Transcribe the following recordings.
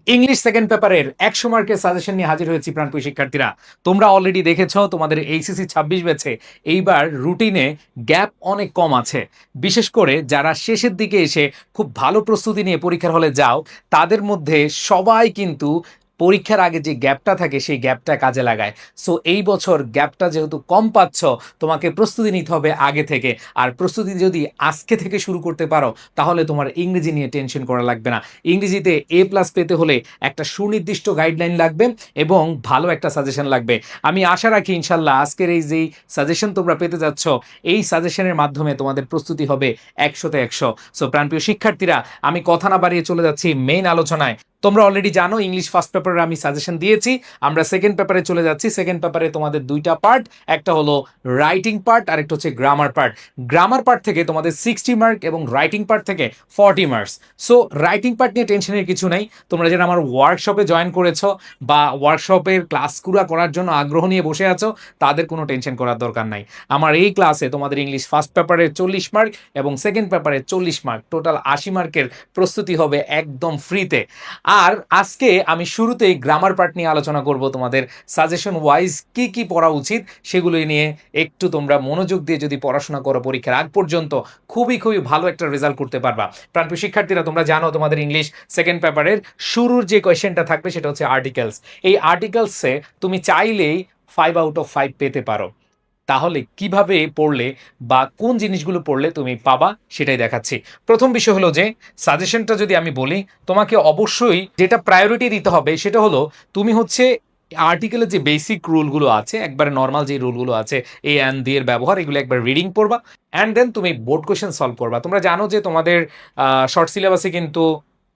English second পেপারের 100 মার্কের suggestion নিয়ে হাজির হয়েছি প্রাণপ্রিয় শিক্ষার্থীরা। তোমরা অলরেডি দেখেছো তোমাদের এইচএসসি 26 ব্যাচে এইবার রুটিনে গ্যাপ অনেক কম আছে। বিশেষ করে যারা শেষের দিকে এসে খুব ভালো প্রস্তুতি নিয়ে পরীক্ষার হলে যাও, তাদের মধ্যে সবাই কিন্তু পরীক্ষার আগে যে গ্যাপটা থাকে সেই গ্যাপটা কাজে লাগায়। সো এই বছর গ্যাপটা যেহেতু কম পাচ্ছ, তোমাকে প্রস্তুতি নিতে হবে আগে থেকে। আর প্রস্তুতি যদি আজকে থেকে শুরু করতে পারো, তাহলে তোমার ইংরেজি নিয়ে টেনশন করা লাগবে না। ইংরেজিতে A+ পেতে হলে একটা সুনির্দিষ্ট গাইডলাইন লাগবে এবং ভালো একটা সাজেশন লাগবে। আমি আশা রাখি ইনশাল্লাহ আজকের এই যেই সাজেশন তোমরা পেতে যাচ্ছ, এই সাজেশনের মাধ্যমে তোমাদের প্রস্তুতি হবে 100তে 100। সো প্রাণপ্রিয় শিক্ষার্থীরা, আমি কথা না বাড়িয়ে চলে যাচ্ছি মেইন আলোচনায়। তোমরা অলরেডি জানো ইংলিশ ফার্স্ট পেপারে আমি সাজেশন দিয়েছি, আমরা সেকেন্ড পেপারে চলে যাচ্ছি। সেকেন্ড পেপারে তোমাদের দুইটা পার্ট, একটা হলো রাইটিং পার্ট আর একটা হচ্ছে গ্রামার পার্ট। গ্রামার পার্ট থেকে তোমাদের 60 মার্ক এবং রাইটিং পার্ট থেকে 40 মার্কস। সো রাইটিং পার্ট নিয়ে টেনশনের কিছু নেই। তোমরা যারা আমার ওয়ার্কশপে জয়েন করেছো বা ওয়ার্কশপের ক্লাসগুলো করার জন্য আগ্রহ নিয়ে বসে আছো, তাদের কোনো টেনশন করার দরকার নাই। আমার এই ক্লাসে তোমাদের ইংলিশ ফার্স্ট পেপারে 40 মার্ক এবং সেকেন্ড পেপারে 40 মার্ক, টোটাল 80 মার্কের প্রস্তুতি হবে একদম ফ্রিতে। আর আজকে আমি শুরুতেই গ্রামার পার্ট নিয়ে আলোচনা করব, তোমাদের সাজেশন ওয়াইজ কি কি পড়া উচিত সেগুলো নিয়ে একটু তোমরা মনোযোগ দিয়ে যদি পড়াশোনা করো, পরীক্ষার আগ পর্যন্ত খুবই খুবই ভালো একটা রেজাল্ট করতে পারবা। প্রাণপ্রিয় শিক্ষার্থীরা, তোমরা জানো তোমাদের ইংলিশ সেকেন্ড পেপারের শুরুর যে কোয়েশ্চেনটা থাকবে সেটা হচ্ছে আর্টিকেলস। এই আর্টিকেলসে তুমি চাইলেই 5/5 পেতে পারো। তাহলে কিভাবে পড়লে বা কোন জিনিসগুলো পড়লে তুমি পাবা সেটাই দেখাচ্ছি। প্রথম বিষয় হলো যে সাজেশনটা যদি আমি বলি, তোমাকে অবশ্যই যেটা প্রায়োরিটি দিতে হবে সেটা হলো তুমি হচ্ছে আর্টিকেলের যে বেসিক রুলগুলো আছে, একবারে নর্মাল যে রুলগুলো আছে, এ অ্যান্ড দি এর ব্যবহার, এগুলো একবার রিডিং পড়বা অ্যান্ড দেন তুমি বোর্ড কোয়েশ্চেন সলভ করবা। তোমরা জানো যে তোমাদের শর্ট সিলেবাসে কিন্তু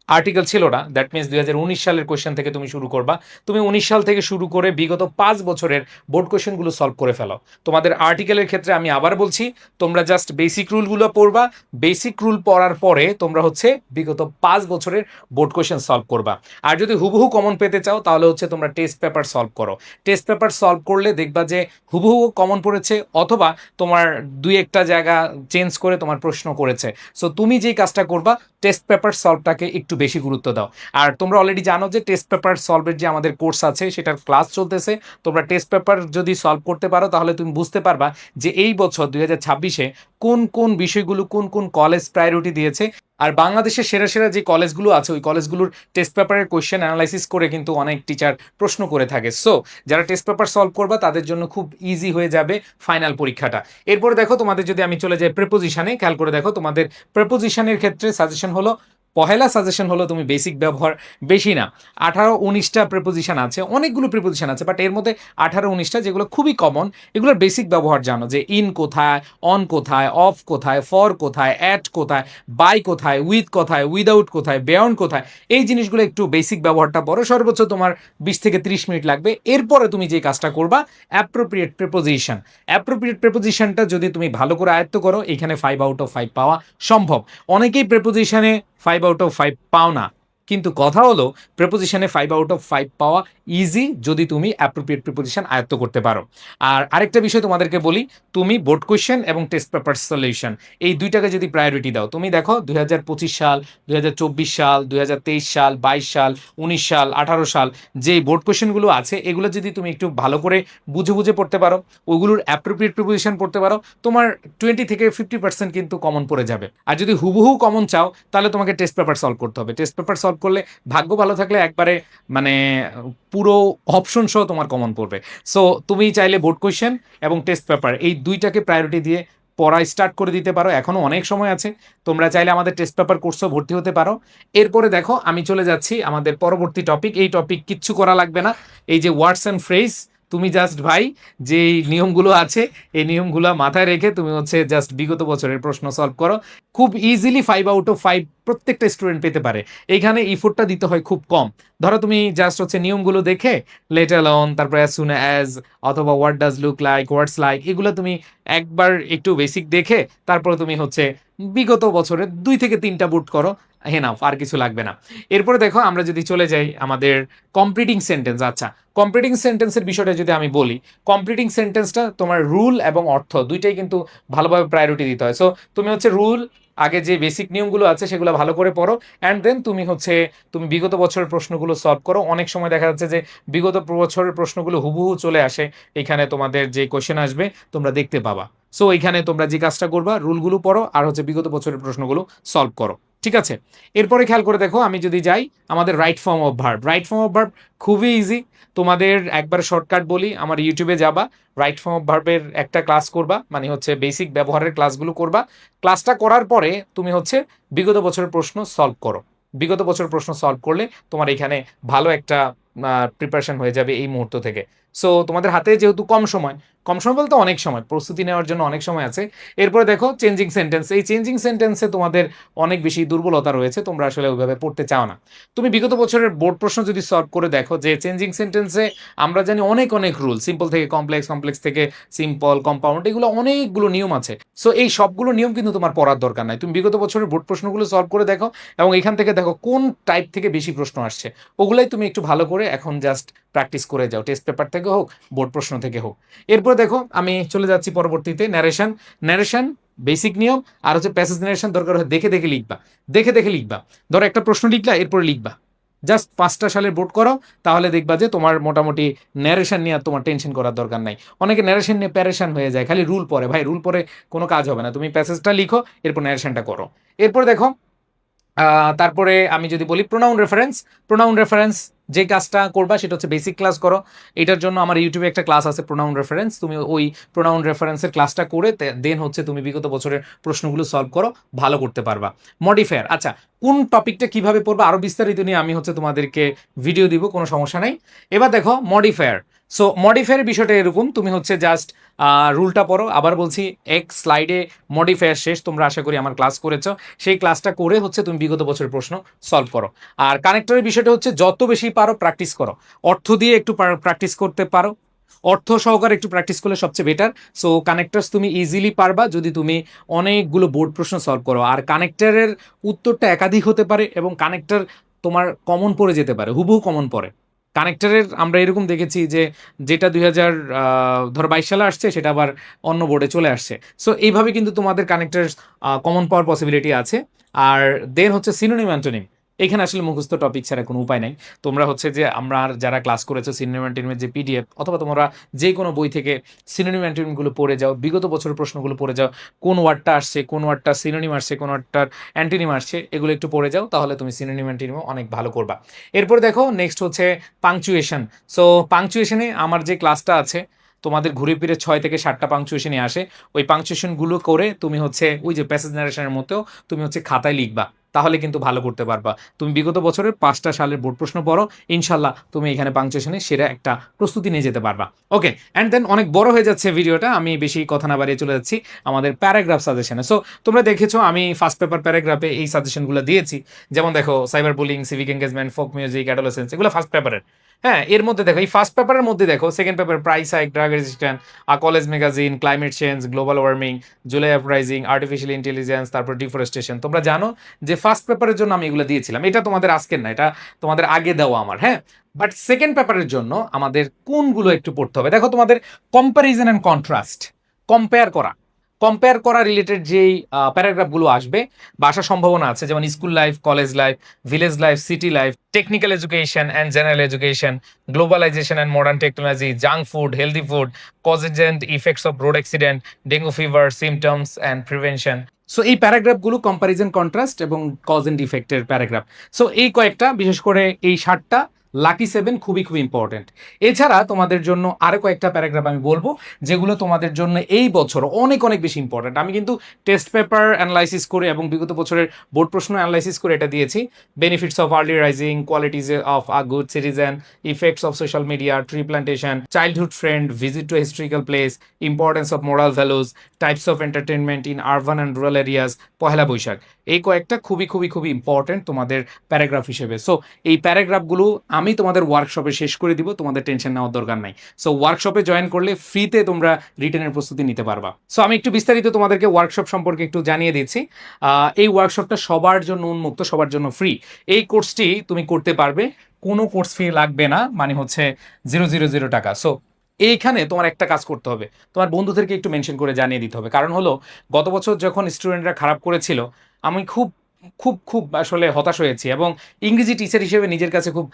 আর্টিকেল ছিল না, দ্যাট মিনস 2019 সালের কোয়েশ্চেন থেকে তুমি শুরু করবা। তুমি 19 সাল থেকে শুরু করে বিগত 5 বছরের বোর্ড কোয়েশ্চেনগুলো সলভ করে ফেলো। তোমাদের আর্টিকেলের ক্ষেত্রে আমি আবার বলছি, তোমরা জাস্ট বেসিক রুলগুলো পড়বা। বেসিক রুল পড়ার পরে তোমরা হচ্ছে বিগত 5 বছরের বোর্ড কোয়েশ্চেন সলভ করবা। আর যদি হুবহু কমন পেতে চাও, তাহলে হচ্ছে তোমরা টেস্ট পেপার সলভ করো। টেস্ট পেপার সলভ করলে দেখবা যে হুবহু কমন পড়েছে, অথবা তোমার দুই একটা জায়গা চেঞ্জ করে তোমার প্রশ্ন করেছে। সো তুমি যেই কাজটা করবা, টেস্ট পেপার সলভটাকে একটু বেশি গুরুত্ব দাও। আর তোমরা অলরেডি জানো যে টেস্ট পেপার সলভের যে আমাদের কোর্স আছে সেটার ক্লাস চলতেছে। তোমরা টেস্ট পেপার যদি সলভ করতে পারো, তাহলে তুমি বুঝতে পারবা যে এই বছর 2026-এ কোন কোন বিষয়গুলো কোন কোন কলেজ প্রায়োরিটি দিয়েছে। আর বাংলাদেশের সেরা সেরা যে কলেজগুলো আছে, ওই কলেজগুলোর টেস্ট পেপারের কোয়েশ্চেন অ্যানালাইসিস করে কিন্তু অনেক টিচার প্রশ্ন করে থাকে। সো যারা টেস্ট পেপার সলভ করবা, তাদের জন্য খুব ইজি হয়ে যাবে ফাইনাল পরীক্ষাটা। এরপরে দেখো, তোমাদের যদি আমি চলে যাই প্রেপোজিশনে, খেয়াল করে দেখো তোমাদের প্রেপোজিশনের ক্ষেত্রে সাজেশন হলো, পহেলা সাজেশন হলো তুমি বেসিক ব্যবহার, বেশি না, 18-19টা প্রেপোজিশন আছে, অনেকগুলো প্রেপোজিশন আছে, বাট এর মধ্যে 18-19টা যেগুলো খুবই কমন, এগুলোর বেসিক ব্যবহার জানো, যে ইন কোথায়, অন কোথায়, অফ কোথায়, ফর কোথায়, অ্যাট কোথায়, বাই কোথায়, উইথ কোথায়, উইদাউট কোথায়, বেয়ন্ড কোথায়। এই জিনিসগুলো একটু বেসিক ব্যবহারটা পড়ো, সর্বোচ্চ তোমার 20 থেকে 30 মিনিট লাগবে। এরপরে তুমি যে কাজটা করবা, অ্যাপ্রোপ্রিয়েট প্রেপোজিশন। অ্যাপ্রোপ্রিয়েট প্রেপোজিশনটা যদি তুমি ভালো করে আয়ত্ত করো, এখানে 5/5 পাওয়া সম্ভব। অনেকেই প্রেপোজিশনে 5/5 পাও না, কিন্তু কথা হলো প্রেপোজিশনে 5/5 পাওয়া ইজি যদি তুমি অ্যাপ্রোপ্রিয়েট প্রিপোজিশন আয়ত্ত করতে পারো। আর আরেকটা বিষয় তোমাদেরকে বলি, তুমি বোর্ড কোয়েশ্চেন এবং টেস্ট পেপার সলিউশন, এই দুইটাকে যদি প্রায়োরিটি দাও, তুমি দেখো 2025 সাল, 2024 সাল, 2023 সাল, 22 সাল, 19 সাল, 18 সাল, যে বোর্ড কোয়েশ্চেনগুলো আছে, এগুলো যদি তুমি একটু ভালো করে বুঝে বুঝে পড়তে পারো, ওগুলোর অ্যাপ্রোপ্রিয়েট প্রিপোজিশন পড়তে পারো, তোমার 20 থেকে 50% কিন্তু কমন পড়ে যাবে। আর যদি হুবহু কমন চাও, তাহলে তোমাকে টেস্ট পেপার সলভ করতে হবে। টেস্ট পেপার সলভ করলে ভাগ্য ভালো থাকলে একবারে মানে পুরো অপশন সহ তোমার কমন পড়বে। সো তুমি চাইলে বোর্ড কোয়েশ্চেন এবং টেস্ট পেপার, এই দুইটাকে প্রায়োরিটি দিয়ে পড়া স্টার্ট করে দিতে পারো, এখনও অনেক সময় আছে। তোমরা চাইলে আমাদের টেস্ট পেপার কোর্সেও ভর্তি হতে পারো। এরপরে দেখো, আমি চলে যাচ্ছি আমাদের পরবর্তী টপিক। এই টপিক কিচ্ছু করা লাগবে না, এই যে ওয়ার্ডস অ্যান্ড ফ্রেজ, তুমি জাস্ট ভাই যে নিয়মগুলো আছে, এই নিয়মগুলো মাথায় রেখে তুমি হচ্ছে জাস্ট বিগত বছরের প্রশ্ন সলভ করো। খুব ইজিলি 5/5 প্রত্যেকটা স্টুডেন্ট পেতে পারে। এইখানে ইফোর্টটা দিতে হয় খুব কম। ধরো তুমি জাস্ট হচ্ছে নিয়মগুলো দেখে, লেট অ্যালোন, তারপর অ্যাজ সুন অ্যাজ, অথবা what does look like, what's like, এগুলো তুমি একবার একটু বেসিক দেখে তারপরে তুমি হচ্ছে বিগত বছরে 2 থেকে 3টা বুট করো, হেনাফ, আর কিছু লাগবে না। এরপরে দেখো, আমরা যদি চলে যাই আমাদের কমপ্লিটিং সেন্টেন্স। আচ্ছা, কমপ্লিটিং সেন্টেন্সের বিষয়টা যদি আমি বলি, কমপ্লিটিং সেন্টেন্সটা তোমার রুল এবং অর্থ দুইটাই কিন্তু ভালোভাবে প্রায়োরিটি দিতে হয়। সো তুমি হচ্ছে রুল আগে যে বেসিক নিয়মগুলো আছে সেগুলো ভালো করে পড়ো, অ্যান্ড দেন তুমি বিগত বছরের প্রশ্নগুলো সলভ করো। অনেক সময় দেখা যাচ্ছে যে বিগত বছরের প্রশ্নগুলো হুবহু চলে আসে, এখানে তোমাদের যে কোশ্চেন আসবে তোমরা দেখতে পাবা। সো এখানে তোমরা যে কাজটা করবা, রুলগুলো পড়ো আর বিগত বছরের প্রশ্নগুলো সলভ করো, ঠিক আছে? এরপরে খেয়াল করে দেখো, আমি যদি যাই আমাদের right form of verb, right form of verb খুবই ইজি। তোমাদের একবার শর্টকাট বলি, আমার ইউটিউবে যাবা, রাইট ফর্ম অফ ভার্বের একটা ক্লাস করবা, মানে বেসিক ব্যবহারের ক্লাসগুলো করবা। ক্লাসটা করার পরে তুমি বিগত বছরের প্রশ্ন সলভ করো। বিগত বছরের প্রশ্ন সলভ করলে তোমার এখানে ভালো একটা প্রিপারেশন হয়ে যাবে এই মুহূর্ত থেকে। সো তোমাদের হাতে যেহেতু কম সময়, কম সময় বলতে অনেক সময়, প্রস্তুতি নেওয়ার জন্য অনেক সময় আছে। এরপরে দেখো চেঞ্জিং সেন্টেন্স, এই চেঞ্জিং সেন্টেন্সে তোমাদের অনেক বেশি দুর্বলতা রয়েছে, তোমরা আসলে ওইভাবে পড়তে চাও না। তুমি বিগত বছরের বোর্ড প্রশ্ন যদি সলভ করে দেখো, যে চেঞ্জিং সেন্টেন্সে আমরা জানি অনেক অনেক রুল, সিম্পল থেকে কমপ্লেক্স, কমপ্লেক্স থেকে সিম্পল, কম্পাউন্ড, এগুলো অনেকগুলো নিয়ম আছে। সো এই সবগুলো নিয়ম কিন্তু তোমার পড়ার দরকার নাই, তুমি বিগত বছরের বোর্ড প্রশ্নগুলো সলভ করে দেখো এবং এখান থেকে দেখো কোন টাইপ থেকে বেশি প্রশ্ন আসছে, ওগুলাই তুমি একটু ভালো করে এখন জাস্ট প্র্যাকটিস করে যাও, টেস্ট পেপার থেকে হোক, বোর্ড প্রশ্ন থেকে হোক। এরপর দেখো আমি চলে যাচ্ছি পরবর্তীতে, ন্যারেশন। ন্যারেশন বেসিক নিয়ম, আর প্যাসেজ ন্যারেশন দরকার হয় দেখে দেখে লিখবা, দেখে দেখে লিখবা। ধরো একটা প্রশ্ন লিখলা, এরপরে লিখবা, জাস্ট 5টা সালের বোর্ড করো, তাহলে দেখবা যে তোমার মোটামুটি ন্যারেশন নিয়ে আর তোমার টেনশন করার দরকার নাই। অনেকে ন্যারেশন নিয়ে প্যারেশান হয়ে যায়, খালি রুল পড়ে, ভাই রুল পড়ে কোনো কাজ হবে না, তুমি প্যাসেজটা লিখো, এরপর ন্যারেশনটা করো। এরপর দেখো তারপরে আমি যদি বলি প্রোনাউন রেফারেন্স, প্রোনাউন রেফারেন্স যে কাজটা করবা সেটা বেসিক ক্লাস করো। এটার জন্য আমার ইউটিউবে একটা ক্লাস আছে প্রোনাউন রেফারেন্স, তুমি ওই প্রোনাউন রেফারেন্সের ক্লাসটা করে দেন তুমি বিগত বছরের প্রশ্নগুলো সলভ করো, ভালো করতে পারবা। মডিফায়ার, আচ্ছা কোন টপিকটা কিভাবে পড়বা আরো বিস্তারিত নিয়ে আমি তোমাদেরকে ভিডিও দিব, কোনো সমস্যা নাই। এবার দেখো মডিফায়ার। সো মডিফায়ারের বিষয়টা এরকম, তুমি জাস্ট রুলটা পড়ো, আবার বলছি এক স্লাইডে মডিফায়ার শেষ, তোমরা আশা করি আমার ক্লাস করেছো, সেই ক্লাসটা করে তুমি বিগত বছরের প্রশ্ন সলভ করো। আর কানেক্টরের বিষয়টা যত বেশি পারো প্র্যাকটিস করো, অর্থ দিয়ে একটু প্র্যাকটিস করতে পারো, অর্থ সহকারে একটু প্র্যাকটিস করলে সবচেয়ে বেটার। সো কানেক্টার্স তুমি ইজিলি পারবা যদি তুমি অনেকগুলো বোর্ড প্রশ্ন সলভ করো। আর কানেক্টরের উত্তরটা একাধিক হতে পারে এবং কানেক্টর তোমার কমন পড়ে যেতে পারে, হুবহু কমন পড়ে। কানেক্টরের আমরা এরকম দেখেছি যে যেটা 2022 সালে আসছে সেটা আবার অন্য বোর্ডে চলে আসছে। সো এইভাবে কিন্তু তোমাদের কানেক্টর কমন পাওয়ার পসিবিলিটি আছে। আর দেন সিনোনিম অ্যান্টোনিম, এখানে আসলে মুখস্থ টপিক ছাড়া কোনো উপায় নাই। তোমরা যে আমরা যারা ক্লাস করেছো সিনোনিম অ্যান্টোনিমের যে পিডিএফ, অথবা তোমরা যে কোনো বই থেকে সিনোনিম অ্যান্টোনিমগুলো পড়ে যাও, বিগত বছরের প্রশ্নগুলো পড়ে যাও, কোন ওয়ার্ডটা আসছে, কোন ওয়ার্ডটা সিনোনিম আসছে, কোন ওয়ার্ডটার অ্যান্টোনিম আসছে, এগুলো একটু পড়ে যাও, তাহলে তুমি সিনোনিম অ্যান্টোনিমও অনেক ভালো করবা। এরপর দেখো নেক্সট পাংচুয়েশন। সো পাংচুয়েশনে আমার যে ক্লাসটা আছে, তোমাদের ঘুরে ফিরে 6 থেকে 7টা পাংচুয়েশনই আসে, ওই পাংচুয়েশনগুলো করে তুমি ওই যে প্যাসেজ নারেশনের মধ্যেও তুমি খাতায় লিখবা, তাহলে কিন্তু ভালো করতে পারবা। তুমি বিগত বছরের 5টা সালের বোর্ড প্রশ্ন পড়ো, ইনশাল্লাহ তুমি এখানে পাংচুয়েশনে সেরা একটা প্রস্তুতি নিয়ে যেতে পারবা। ওকে, অ্যান্ড দেন অনেক বড় হয়ে যাচ্ছে ভিডিওটা, আমি বেশি কথা না বাড়িয়ে চলে যাচ্ছি আমাদের প্যারাগ্রাফ সাজেশনে। সো তোমরা দেখেছো আমি ফার্স্ট পেপার প্যারাগ্রাফে এই সাজেশনগুলো দিয়েছি, যেমন দেখো cyber bullying, civic engagement, folk music, adolescence, এগুলো ফার্স্ট পেপারের। হ্যাঁ, এর মধ্যে দেখো এই ফার্স্ট পেপারের মধ্যে দেখো second paper price hike, drug resistant, college magazine, climate change, global warming, July uprising, artificial intelligence, তারপর ডিফরেস্টেশন। তোমরা জানো যে ফার্স্ট পেপারের জন্য আমি এগুলো দিয়েছিলাম, এটা তোমাদের আজকের না, এটা তোমাদের আগে দেওয়া আমার। হ্যাঁ, বাট সেকেন্ড পেপারের জন্য আমাদের কোনগুলো একটু পড়তে হবে দেখো, তোমাদের কম্প্যারিজন অ্যান্ড কন্ট্রাস্ট, কম্পেয়ার করা, কম্পেয়ার করা রিলেটেড যেই প্যারাগ্রাফগুলো আসবে বা আসার সম্ভাবনা আছে, যেমন school life, college life, village life, city life, technical education and general education, globalization and modern technology, junk food, healthy food, causes and effects of road accident, dengue fever, symptoms and prevention. So এই প্যারাগ্রাফগুলো comparison, contrast এবং cause and ইফেক্টের paragraph. So এই কয়েকটা, বিশেষ করে এই 7টা, lucky 7 খুবই খুবই ইম্পর্টেন্ট। এছাড়া তোমাদের জন্য আরো কয়েকটা প্যারাগ্রাফ আমি বলবো যেগুলো তোমাদের জন্য এই বছর অনেক অনেক বেশি ইম্পর্টেন্ট। আমি কিন্তু টেস্ট পেপার অ্যানালাইসিস করে এবং বিগত বছরের বোর্ড প্রশ্ন অ্যানালাইসিস করে এটা দিয়েছি। Benefits of early rising, qualities of a good citizen, effects of social media, tree plantation, childhood friend, visit to historical place, importance of moral values, types of entertainment in urban and rural areas, Pohela Baishakh. এই কয়েকটা খুবই খুবই খুবই important তোমাদের paragraph হিসেবে। So এই প্যারাগ্রাফগুলো আমি তোমাদের ওয়ার্কশপে শেষ করে দিব, তোমাদের টেনশন নেওয়ার দরকার নাই। সো ওয়ার্কশপে জয়েন করলে ফ্রিতে তোমরা রিটেনের প্রস্তুতি নিতে পারবা। সো আমি একটু বিস্তারিত তোমাদেরকে ওয়ার্কশপ সম্পর্কে একটু জানিয়ে দিচ্ছি। এই ওয়ার্কশপটা সবার জন্য উন্মুক্ত, সবার জন্য ফ্রি। এই কোর্সটি তুমি করতে পারবে, কোনো কোর্স ফি লাগবে না, মানে 000 টাকা। সো এইখানে তোমার একটা কাজ করতে হবে, তোমার বন্ধুদেরকে একটু মেনশন করে জানিয়ে দিতে হবে। কারণ হলো গত বছর যখন স্টুডেন্টরা খারাপ করেছিল, আমি খুব খুব খুব আসলে হতাশ হয়েছি, এবং ইংরেজি টিচার হিসেবে নিজের কাছে খুব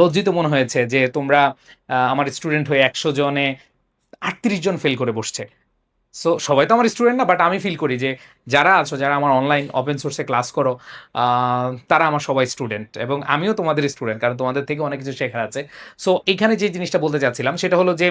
লজ্জিত মনে হয়েছে যে তোমরা আমার স্টুডেন্ট হয়ে 100 জনে 38 জন ফেল করে বসছে। সো সবাই তো আমার স্টুডেন্ট না, বাট আমি ফিল করি যে যারা আছো, যারা আমার অনলাইন ওপেন সোর্সে ক্লাস করো, তারা আমার সবাই স্টুডেন্ট, এবং আমিও তোমাদের স্টুডেন্ট, কারণ তোমাদের থেকে অনেক কিছু শেখার আছে। সো এইখানে যে জিনিসটা বলতে চাচ্ছিলাম সেটা হলো যে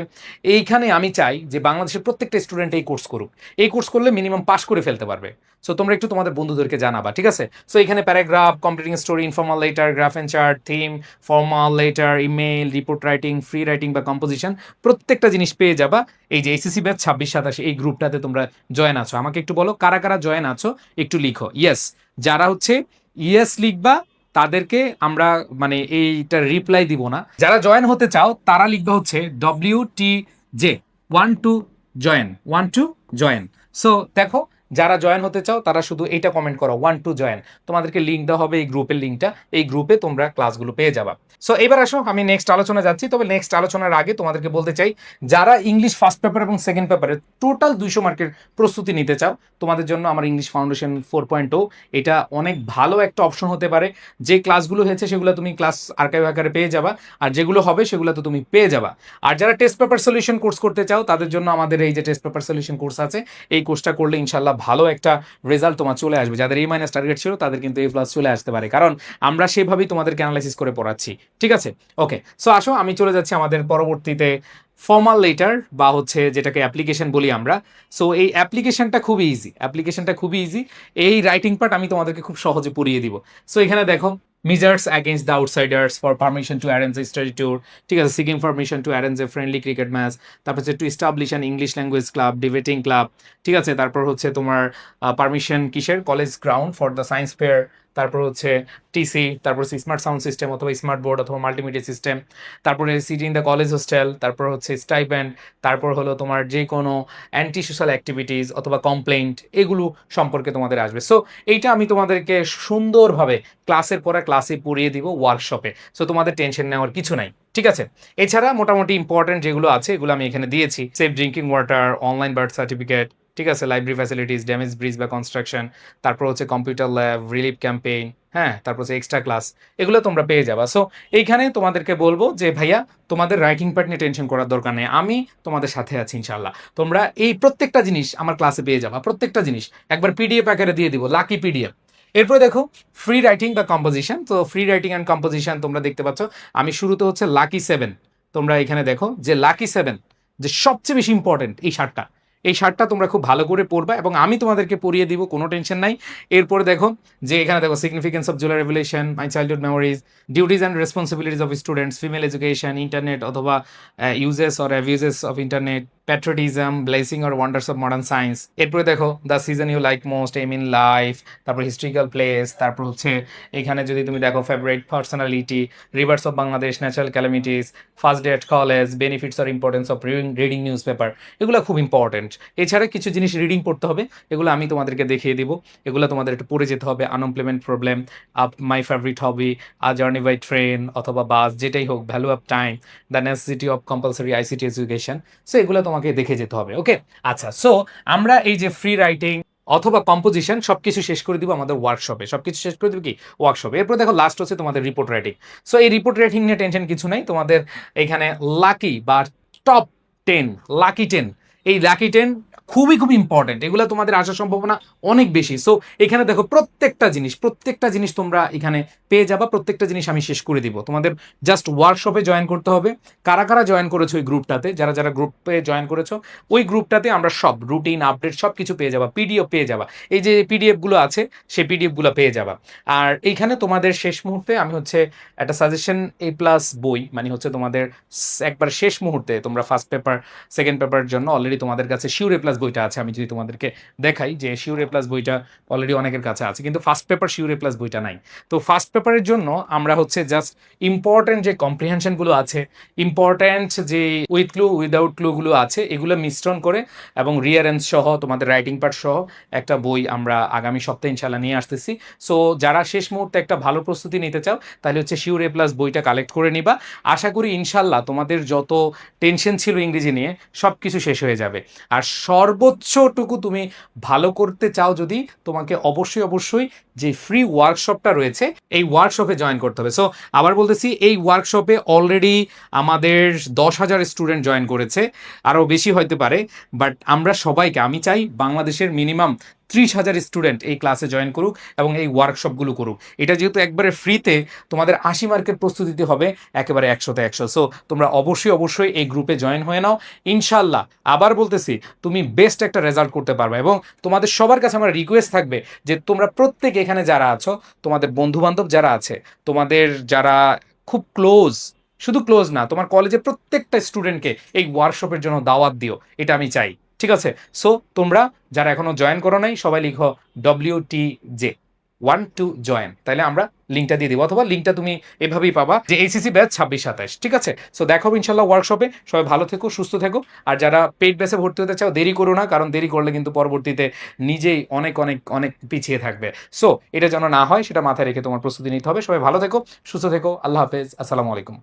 এইখানে আমি চাই যে বাংলাদেশের প্রত্যেকটা স্টুডেন্ট এই কোর্স করুক। এই কোর্স করলে মিনিমাম পাস করে ফেলতে পারবে। সো তোমরা একটু তোমাদের বন্ধুদেরকে জানাবা, ঠিক আছে? সো এখানে paragraph, completing story, informal letter, graph and chart, theme, formal letter, email, report writing, free writing বা কম্পোজিশন, প্রত্যেকটা জিনিস পেয়ে যাবা এই যে এসএসসি ব্যাচ 26-27 এই গ্রুপটাতে তোমরা জয়েন আছো। আমাকে একটু বলো কারা কারা জয়েন আছো, একটু লিখো ইয়েস। যারা হচ্ছে ইয়েস লিখবা তাদেরকে আমরা মানে এইটা রিপ্লাই দিব না। যারা জয়েন হতে চাও তারা লিখবা হচ্ছে WTJ 12 জয়েন, 12 জয়েন। সো দেখো, যারা জয়েন হতে চাও তারা শুধু এইটা কমেন্ট করো 12 জয়েন, তোমাদেরকে লিঙ্ক দেওয়া হবে এই গ্রুপের লিঙ্কটা, এই গ্রুপে তোমরা ক্লাসগুলো পেয়ে যাবা। সো এবার আসো আমি নেক্সট আলোচনা যাচ্ছি, তবে নেক্সট আলোচনার আগে তোমাদেরকে বলতে চাই, যারা ইংলিশ ফার্স্ট পেপার এবং সেকেন্ড পেপারে টোটাল 200 মার্কের প্রস্তুতি নিতে চাও, তোমাদের জন্য আমার ইংলিশ ফাউন্ডেশন 4.0 এটা অনেক ভালো একটা অপশন হতে পারে। যে ক্লাসগুলো হয়েছে সেগুলো তুমি ক্লাস আর্কাইভ আকারে পেয়ে যাবা, আর যেগুলো হবে সেগুলো তো তুমি পেয়ে যাবা। আর যারা টেস্ট পেপার সলিউশন কোর্স করতে চাও তাদের জন্য আমাদের এই যে টেস্ট পেপার সলিউশন কোর্স আছে, এই কোর্সটা করলে ইনশাল্লাহ ভালো একটা রেজাল্ট তোমার চলে আসবে। যাদের এই মাইনাস টার্গেট ছিল তাদের কিন্তু এই প্লাস চলে আসতে পারে, কারণ আমরা সেভাবেই তোমাদেরকে অ্যানালাইসিস করে পড়াচ্ছি, ঠিক আছে? ওকে, সো আসো আমি চলে যাচ্ছি আমাদের পরবর্তীতে ফর্মাল লেটার বা হচ্ছে যেটাকে অ্যাপ্লিকেশন বলি আমরা। সো এই অ্যাপ্লিকেশনটা খুবই ইজি, অ্যাপ্লিকেশনটা খুবই ইজি। এই রাইটিং পার্ট আমি তোমাদেরকে খুব সহজে পড়িয়ে দিব। সো এখানে দেখো, measures against the outsiders for permission to arrange a study tour, ঠিক আছে, seeking permission to arrange a friendly cricket match, তারপর হচ্ছে to establish an English language club, debating club, ঠিক আছে, তারপর হচ্ছে তোমার পারমিশন কিসের, college ground for the science fair, তারপর হচ্ছে টিসি, তারপর হচ্ছে স্মার্ট সাউন্ড সিস্টেম অথবা স্মার্ট বোর্ড অথবা মাল্টিমিডিয়া সিস্টেম, তারপরে city in the college hostel, তারপর হচ্ছে স্টাইপেন্ড, তারপর হলো তোমার যে কোনো অ্যান্টি সোশ্যাল অ্যাক্টিভিটিস অথবা কমপ্লেন্ট, এগুলো সম্পর্কে তোমাদের আসবে। সো এইটা আমি তোমাদেরকে সুন্দরভাবে ক্লাসের পরে ক্লাসে পড়িয়ে দিব ওয়ার্কশপে। সো তোমাদের টেনশন নেওয়ার কিছু নাই, ঠিক আছে? এছাড়া মোটামুটি ইম্পর্টেন্ট যেগুলো আছে এগুলো আমি এখানে দিয়েছি, safe drinking water, online birth certificate, ঠিক আছে, লাইব্রেরি ফ্যাসিলিটিস, ড্যামেজ ব্রিজ বা কনস্ট্রাকশন, তারপর হচ্ছে কম্পিউটার ল্যাব, রিলিফ ক্যাম্পেইন, হ্যাঁ, তারপর হচ্ছে এক্সট্রা ক্লাস, এগুলো তোমরা পেয়ে যাবা। সো এইখানে তোমাদেরকে বলবো যে ভাইয়া তোমাদের রাইটিং পার্ট নিয়ে টেনশন করার দরকার নেই, আমি তোমাদের সাথে আছি ইনশাল্লাহ। তোমরা এই প্রত্যেকটা জিনিস আমার ক্লাসে পেয়ে যাবা, প্রত্যেকটা জিনিস একবার পিডিএফ আকারে দিয়ে দিব, লাকি পিডিএফ। এরপরে দেখো ফ্রি রাইটিং বা কম্পোজিশন। তো ফ্রি রাইটিং অ্যান্ড কম্পোজিশন তোমরা দেখতে পাচ্ছ আমি শুরুতে হচ্ছে লাকি 7, তোমরা এখানে দেখো যে লাকি 7 যে সবচেয়ে বেশি ইম্পর্টেন্ট এই শার্টটা, এই শার্টটা তোমরা খুব ভালো করে পড়বা এবং আমি তোমাদেরকে পড়িয়ে দিব, কোনো টেনশন নাই। এরপরে দেখো যে এখানে দেখো significance of July revolution, my childhood memories, duties and responsibilities of students, female education, internet অথবা uses or abuses of internet, patriotism, blessing or wonders of modern science. এরপরে দেখো the season you like most, aim in life, তারপর historical place, তারপর হচ্ছে এখানে যদি তুমি দেখো favourite personality, rivers of Bangladesh, natural calamities, first day at college, benefits or importance of reading newspaper, এগুলো খুব ইম্পর্টেন্ট। এছাড়া কিছু জিনিস রিডিং পড়তে হবে, এগুলো আমি তোমাদেরকে দেখিয়ে দিব, এগুলো তোমাদের একটু পড়ে যেতে হবে। Unemployment problem, my favourite hobby, a journey by train অথবা বাস, যেটাই হোক, value of time, the necessity of compulsory ICT education. So এগুলো তোমাকে দেখে যেতে হবে, ওকে? আচ্ছা, সো আমরা এই যে ফ্রি রাইটিং অথবা কম্পোজিশন সবকিছু শেষ করে দিব আমাদের ওয়ার্কশপে, সবকিছু শেষ করে দিব কি ওয়ার্কশপে। এরপর দেখো লাস্ট হচ্ছে তোমাদের রিপোর্ট রাইটিং। সো এই রিপোর্ট রাইটিং নিয়ে টেনশন কিছু নাই, তোমাদের এখানে লাকি বা টপ 10, লাকি 10, এই লাকি 10 খুবই খুব ইম্পর্টেন্ট, এগুলো তোমাদের আসার সম্ভাবনা অনেক বেশি। সো এখানে দেখো প্রত্যেকটা জিনিস তোমরা এখানে পেয়ে যাবা, প্রত্যেকটা জিনিস আমি শেষ করে দিব। তোমাদের জাস্ট ওয়ার্কশপে জয়েন করতে হবে। কারা কারা জয়েন করেছো ওই গ্রুপটাতে, যারা যারা গ্রুপে জয়েন করেছো ওই গ্রুপটাতে আমরা সব রুটিন আপডেট সব কিছু পেয়ে যাবা, পিডিএফ পেয়ে যাবা, এই যে পিডিএফগুলো আছে সেই পিডিএফগুলো পেয়ে যাবা। আর এইখানে তোমাদের শেষ মুহূর্তে আমি হচ্ছে একটা সাজেশন A+ বই, মানে হচ্ছে তোমাদের একবার শেষ মুহূর্তে তোমরা ফার্স্ট পেপার সেকেন্ড পেপারের জন্য অলরেডি অলরেডি তোমাদের কাছে শিওর এ প্লাস বইটা আছে। আমি যদি তোমাদেরকে দেখাই যে শিওর এ প্লাস বইটা অলরেডি অনেকের কাছে আছে, কিন্তু ফার্স্ট পেপার শিওর এ প্লাস বইটা নাই। তো ফার্স্ট পেপারের জন্য আমরা হচ্ছে জাস্ট ইম্পর্ট্যান্ট যে কম্প্রিহেনশনগুলো আছে, ইম্পর্ট্যান্ট যে উইথ ক্লু উইদাউট ক্লুগুলো আছে, এগুলো মিশ্রণ করে এবং রিয়ারেন্স সহ তোমাদের রাইটিং পার্ট সহ একটা বই আমরা আগামী সপ্তাহে ইনশাল্লাহ নিয়ে আসতেছি। সো যারা শেষ মুহূর্তে একটা ভালো প্রস্তুতি নিতে চাও তাহলে হচ্ছে শিওর এ প্লাস বইটা কালেক্ট করে নিবা। আশা করি ইনশাল্লাহ তোমাদের যত টেনশন ছিল ইংরেজি নিয়ে সব কিছু শেষ হয়ে যাবে। আর সর্বোচ্চটুকু তুমি ভালো করতে চাও যদি, তোমাকে অবশ্যই অবশ্যই যে ফ্রি ওয়ার্কশপটা রয়েছে এই ওয়ার্কশপে জয়েন করতে হবে। সো আবার বলতেছি, এই ওয়ার্কশপে অলরেডি আমাদের 10,000 স্টুডেন্ট জয়েন করেছে, আরও বেশি হইতে পারে। বাট আমরা সবাইকে, আমি চাই বাংলাদেশের মিনিমাম 30,000 স্টুডেন্ট এই ক্লাসে জয়েন করুক এবং এই ওয়ার্কশপগুলো করুক। এটা যেহেতু একবারে ফ্রিতে, তোমাদের 80 মার্কের প্রস্তুতি হবে একেবারে 100তে 100। সো তোমরা অবশ্যই অবশ্যই এই গ্রুপে জয়েন হয়ে নাও। ইনশাল্লাহ আবার বলতেছি, তুমি বেস্ট একটা রেজাল্ট করতে পারবে। এবং তোমাদের সবার কাছে আমার রিকোয়েস্ট থাকবে যে তোমরা প্রত্যেকে এখানে যারা আছো, তোমাদের বন্ধুবান্ধব যারা আছে, তোমাদের যারা খুব ক্লোজ, শুধু ক্লোজ না, তোমার কলেজের প্রত্যেকটা স্টুডেন্টকে এই ওয়ার্কশপের জন্য দাওয়াত দিও, এটা আমি চাই। ঠিক আছে? সো তোমরা যারা এখনো জয়েন করো নাই সবাই লিখো WTJ 1 to জয়েন, তাহলে আমরা লিঙ্কটা দিয়ে দিব, অথবা লিঙ্কটা তুমি এভাবেই পাবা যে ACC ব্যাচ 26-27। ঠিক আছে? সো দেখো ইনশাল্লাহ ওয়ার্কশপে। সবাই ভালো থেকো, সুস্থ থেকো। আর যারা পেইড ব্যাচে ভর্তি হতে চাও দেরি করো না, কারণ দেরি করলে কিন্তু পরবর্তীতে নিজেই অনেক অনেক অনেক পিছিয়ে থাকবে। সো এটা যেন না হয় সেটা মাথায় রেখে তোমার প্রস্তুতি নিতে হবে। সবাই ভালো থেকো, সুস্থ থেকো। আল্লাহ হাফেজ, আসসালামু আলাইকুম।